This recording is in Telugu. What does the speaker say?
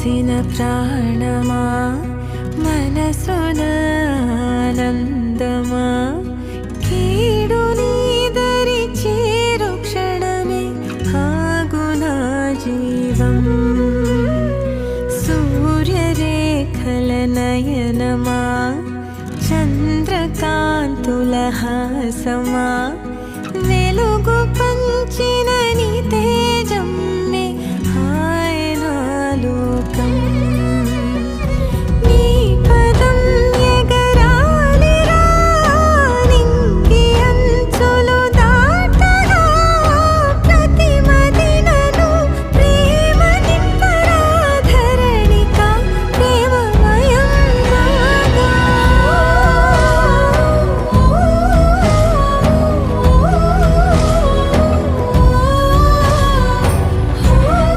పోసిన ప్రాణమా మనసున ఆనందమా కీడు నీదరి చేరు క్షణమే ఆగునా జీవం సూర్యరేఖల నయనమా చంద్రకాంతుల హాసమా వెలుగు పంచిన